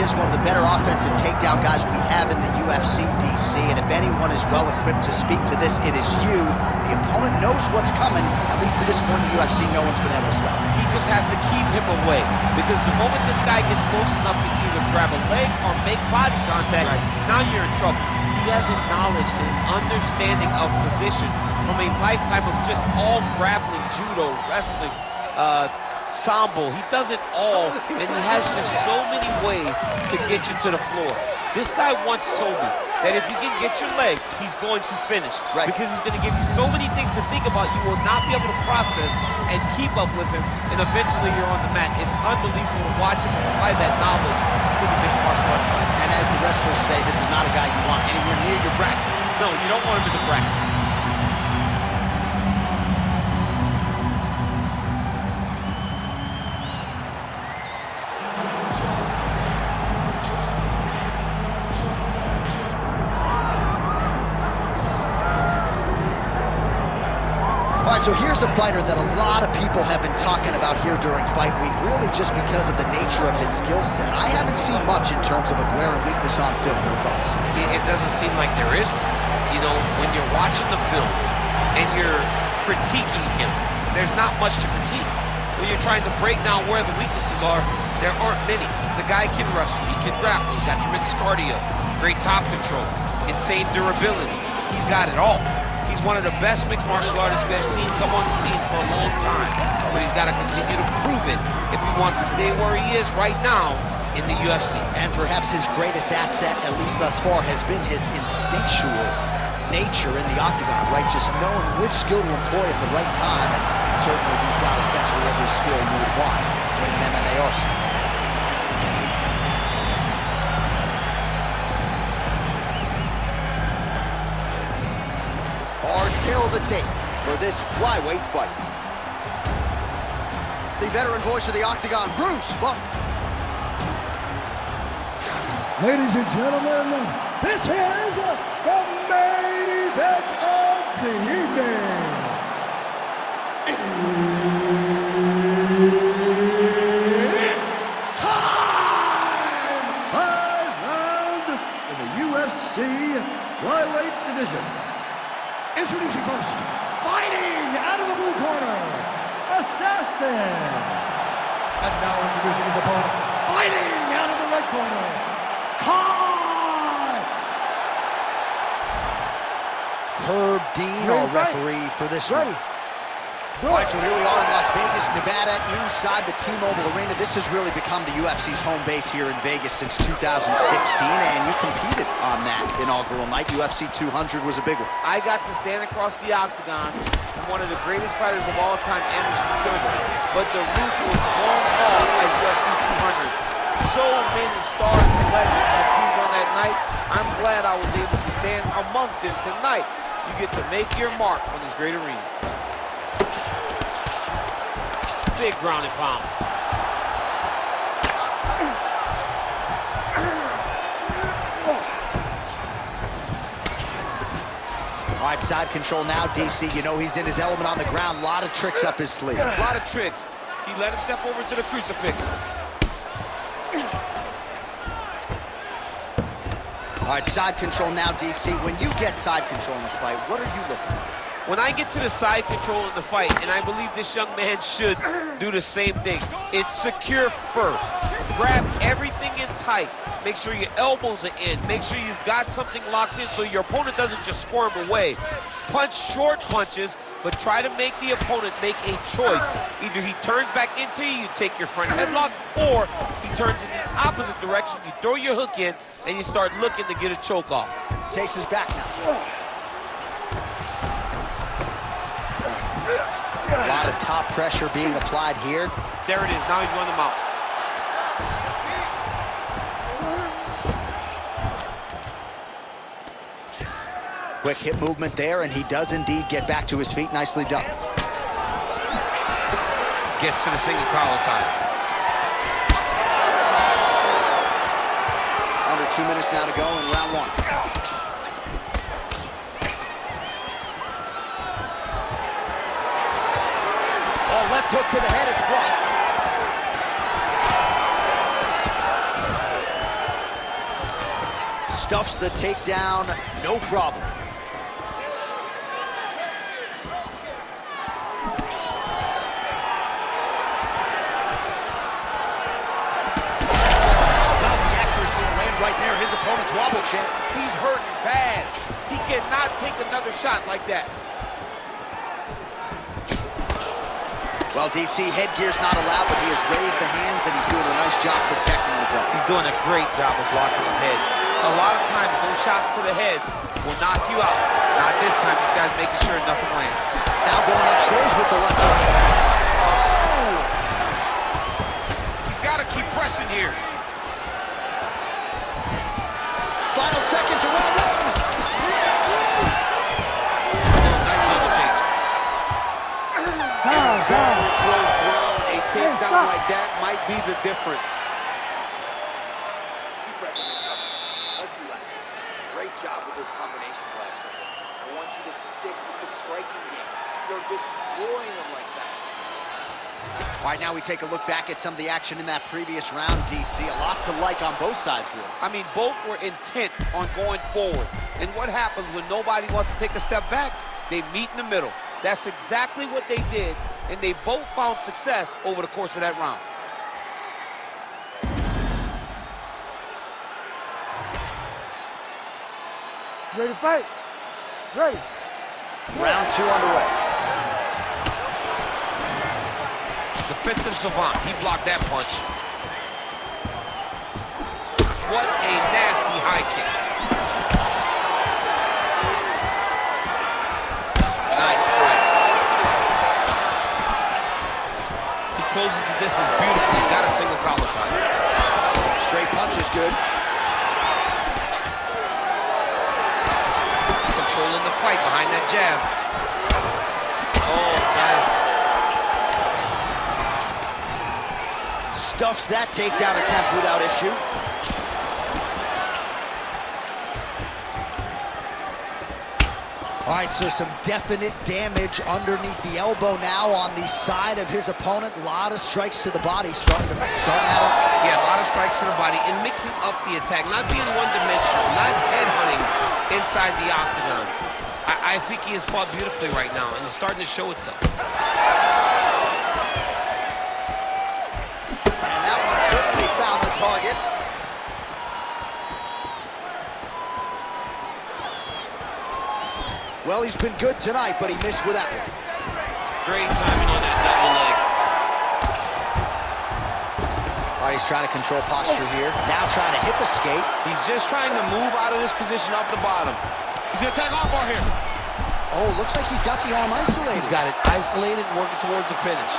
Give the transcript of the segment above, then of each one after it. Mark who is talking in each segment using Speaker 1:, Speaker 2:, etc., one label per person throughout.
Speaker 1: is one of the better offensive takedown guys we have in the UFC, DC, and if anyone is well equipped to speak to this, it is you. The opponent knows what's coming. At least to this point in the UFC, no one's been able to stop him.
Speaker 2: He just has to keep him away, because the moment this guy gets close enough to either grab a leg or make body contact, now you're in trouble. He has a knowledge and an understanding of position from a lifetime of just all grappling, judo, wrestling, sambo. He does it all, and he has just so many ways to get you to the floor. This guy once told me that if you can get your leg, he's going to finish. Because he's going to give you so many things to think about, you will not be able to process and keep up with him, and eventually you're on the mat. It's unbelievable to watch him apply that knowledge to the mixed martial arts fight.
Speaker 1: And as the wrestlers say, this is not a guy you want anywhere near your bracket.
Speaker 2: No, you don't want him in the bracket.
Speaker 1: So here's a fighter that a lot of people have been talking about here during fight week, really just because of the nature of his skill set. I haven't seen much in terms of a glaring weakness on film. Your thoughts?
Speaker 2: It doesn't seem like there is one. You know, when you're watching the film and you're critiquing him, there's not much to critique. When you're trying to break down where the weaknesses are, there aren't many. The guy can wrestle, he can grapple, he's got tremendous cardio, great top control, insane durability. He's got it all. He's one of the best mixed martial artists we've seen come on the scene for a long time. But he's got to continue to prove it if he wants to stay where he is right now in the UFC.
Speaker 1: And perhaps his greatest asset, at least thus far, has been his instinctual nature in the octagon, right? Just knowing which skill to employ at the right time. And certainly he's got essentially every skill you would want in an MMA arsenal. Kill the tape for this flyweight fight. The veteran voice of the octagon, Bruce Buffer.
Speaker 3: Ladies and gentlemen, this is the main event of the evening. It's time! 5 rounds in the UFC flyweight division. Introducing first, fighting out of the blue corner, Assassin. And now introducing his opponent, fighting out of the red corner, Kai.
Speaker 1: Herb Dean, our referee for this one. All right, so here we are in Las Vegas, Nevada, inside the T-Mobile Arena. This has really become the UFC's home base here in Vegas since 2016, and you competed on that inaugural night. UFC 200 was a big one.
Speaker 2: I got to stand across the octagon from one of the greatest fighters of all time, Anderson Silva, but the roof was blown off at UFC 200. So many stars and legends competed on that night. I'm glad I was able to stand amongst them tonight. You get to make your mark on this great arena. Big ground and pound.
Speaker 1: All right, side control now, DC. You know he's in his element on the ground. A lot of tricks up his sleeve.
Speaker 2: A lot of tricks. He let him step over to the crucifix.
Speaker 1: All right, side control now, DC. When you get side control in the fight, what are you looking at?
Speaker 2: When I get to the side control in the fight, and I believe this young man should do the same thing, it's secure first. Grab everything in tight. Make sure your elbows are in. Make sure you've got something locked in so your opponent doesn't just squirm away. Punch short punches, but try to make the opponent make a choice. Either he turns back into you, you take your front headlock, or he turns in the opposite direction, you throw your hook in, and you start looking to get a choke off.
Speaker 1: Takes his back now. A lot of top pressure being applied here.
Speaker 2: There it is, now he's going to mount.
Speaker 1: Quick hip movement there, and he does indeed get back to his feet. Nicely done.
Speaker 2: Gets to the single collar tie.
Speaker 1: Under 2 minutes now to go in round one. Oh, left hook to the head is blocked. Stuffs the takedown, no problem. Right there, his opponent's wobble champ.
Speaker 2: He's hurting bad. He cannot take another shot like that.
Speaker 1: Well, DC, headgear's not allowed, but he has raised the hands, and he's doing a nice job protecting the dome.
Speaker 2: He's doing a great job of blocking his head. A lot of times, those shots to the head will knock you out. Not this time. This guy's making sure nothing lands.
Speaker 1: Now going upstairs with the left hook. Oh!
Speaker 2: He's got to keep pressing here.
Speaker 1: Final seconds of round one.
Speaker 2: Oh, nice level change. In a very close round, a takedown like that might be the difference.
Speaker 4: Keep breathing and cover. Let's relax. Great job with those combinations last week. I want you to stick with the striking game. You're destroying them like that.
Speaker 1: All right, now we take a look back at some of the action in that previous round, DC. A lot to like on both sides, really.
Speaker 2: I mean, both were intent on going forward. And what happens when nobody wants to take a step back? They meet in the middle. That's exactly what they did, and they both found success over the course of that round.
Speaker 5: Ready to fight? Ready.
Speaker 1: Round two underway.
Speaker 2: Defensive savant, he blocked that punch. What a nasty high kick. Nice strike. He closes the distance beautifully. He's got a single collar tie.
Speaker 1: Straight punch is good.
Speaker 2: Controlling the fight behind that jab. Oh, nice.
Speaker 1: Stuffs that takedown attempt without issue. All right, so some definite damage underneath the elbow now on the side of his opponent. A lot of strikes to the body, starting at him.
Speaker 2: Yeah, a lot of strikes to the body and mixing up the attack, not being one-dimensional, not headhunting inside the octagon. I think he has fought beautifully right now, and it's starting to show itself.
Speaker 1: Certainly found the target. Well, he's been good tonight, but he missed with that one.
Speaker 2: Great timing on that double leg.
Speaker 1: All right, he's trying to control posture here. Now trying to hip escape.
Speaker 2: He's just trying to move out of this position up the bottom. He's gonna attack armbar here.
Speaker 1: Oh, looks like he's got the arm isolated.
Speaker 2: He's got it isolated and working towards the finish.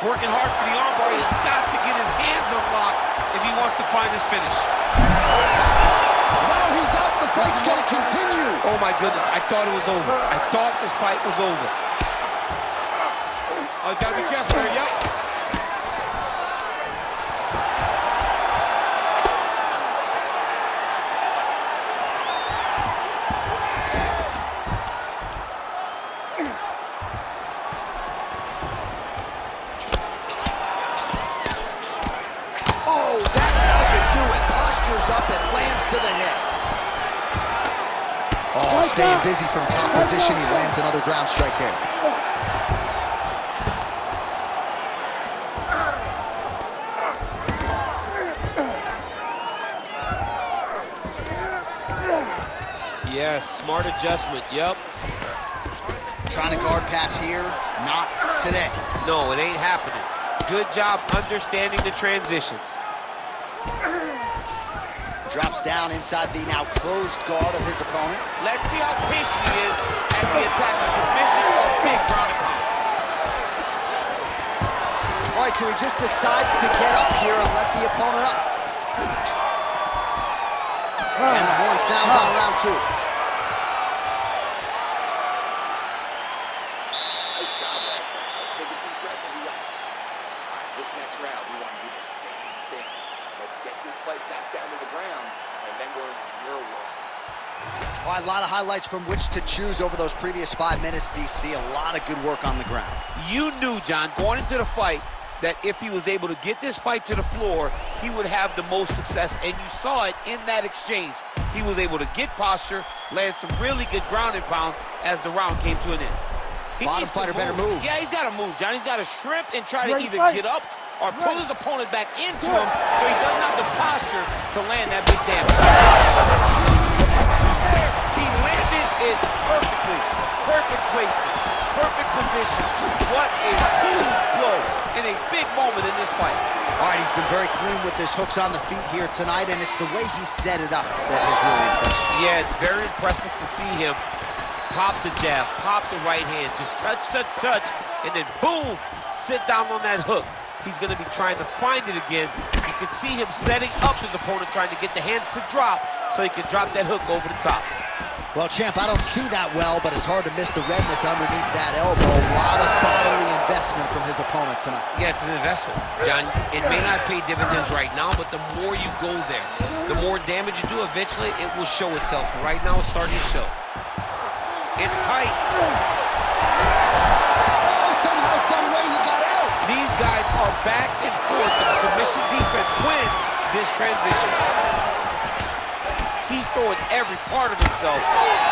Speaker 2: Working hard for the armbar. He's got to get his hands unlocked if he wants to find his finish.
Speaker 1: Now he's out. The fight's going to continue.
Speaker 2: Oh, my goodness. I thought it was over. I thought this fight was over. Oh, he's got to be careful here. Yep.
Speaker 1: Up and lands to the head. Oh, staying busy from top position. He lands another ground strike there.
Speaker 2: Yes, smart adjustment. Yep.
Speaker 1: Trying to guard pass here. Not today.
Speaker 2: No, it ain't happening. Good job understanding the transitions.
Speaker 1: Drops down inside the now closed guard of his opponent.
Speaker 2: Let's see how patient he is as he attacks a submission or big ground and pound.
Speaker 1: All right, so he just decides to get up here and let the opponent up. And the horn sounds on round two.
Speaker 4: Nice job last round. Take a deep breath and relax. All right, this next round, we want to do the same thing. Let's get this fight back down to the ground, and then we're in your world.
Speaker 1: All right, a lot of highlights from which to choose over those previous 5 minutes, DC. A lot of good work on the ground.
Speaker 2: You knew, John, going into the fight, that if he was able to get this fight to the floor, he would have the most success, and you saw it in that exchange. He was able to get posture, land some really good ground and pound as the round came to an end.
Speaker 1: Bottom fighter better move.
Speaker 2: Yeah, he's got to move, John. He's got to shrimp and try to
Speaker 5: Ready,
Speaker 2: either
Speaker 5: fight.
Speaker 2: get up or pull his opponent back into him so he doesn't have the posture to land that big damage. He landed it perfectly. Perfect placement. Perfect position. What a huge blow in a big moment in this fight.
Speaker 1: All right, he's been very clean with his hooks on the feet here tonight, and it's the way he set it up that has really impressed me.
Speaker 2: Yeah, it's very impressive to see him pop the jab, pop the right hand, just touch, touch, touch, and then boom, sit down on that hook. He's going to be trying to find it again. You can see him setting up his opponent, trying to get the hands to drop so he can drop that hook over the top.
Speaker 1: Well, champ, I don't see that well, but it's hard to miss the redness underneath that elbow. A lot of bodily investment from his opponent tonight.
Speaker 2: Yeah, it's an investment, John. It may not pay dividends right now, but the more you go there, the more damage you do, eventually it will show itself. Right now, it's starting to show. It's tight.
Speaker 1: Oh, somehow, some way he got out.
Speaker 2: These guys are back and forth, but submission defense wins this transition. He's throwing every part of himself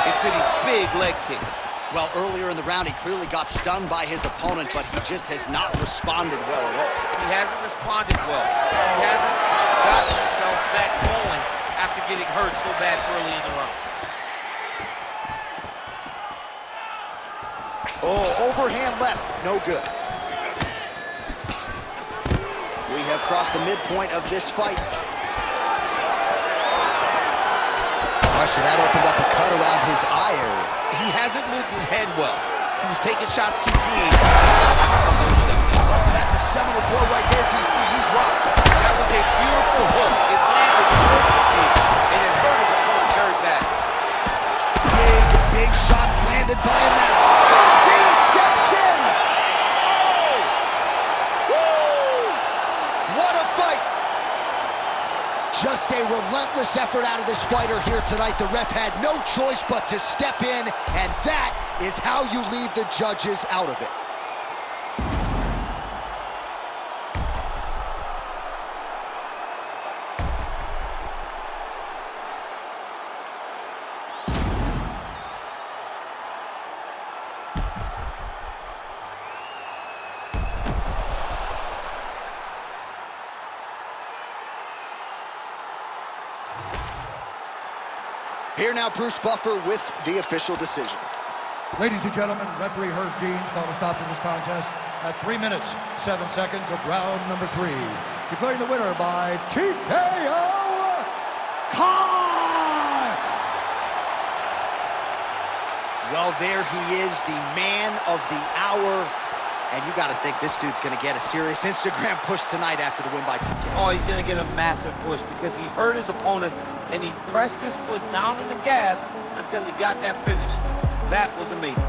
Speaker 2: into these big leg kicks.
Speaker 1: Well, earlier in the round, he clearly got stunned by his opponent, but he just has not responded well at all.
Speaker 2: He hasn't responded well. He hasn't gotten himself back going after getting hurt so bad early in the round.
Speaker 1: Oh, overhand left, no good. We have crossed the midpoint of this fight. All right, so that opened up a cut around his eye area.
Speaker 2: He hasn't moved his head well. He was taking shots too clean.
Speaker 1: Oh, that's a seminal blow right there, DC. He's rocked.
Speaker 2: That was a beautiful hook. It landed perfectly, and it hurt his opponent very bad.
Speaker 1: Big shots landed by him now. Dean steps in. Oh! Woo! What a fight. Just a relentless effort out of this fighter here tonight. The ref had no choice but to step in, and that is how you leave the judges out of it. Here now, Bruce Buffer with the official decision.
Speaker 3: Ladies and gentlemen, referee Herb Deans called a stop to this contest at 3 minutes, 7 seconds of round number 3. Declaring the winner by TKO, Kai!
Speaker 1: Well, there he is, the man of the hour. And you got to think this dude's going to get a serious Instagram push tonight after the win by TKO.
Speaker 2: Oh, he's going to get a massive push because he hurt his opponent and he pressed his foot down on the gas until he got that finish. That was amazing.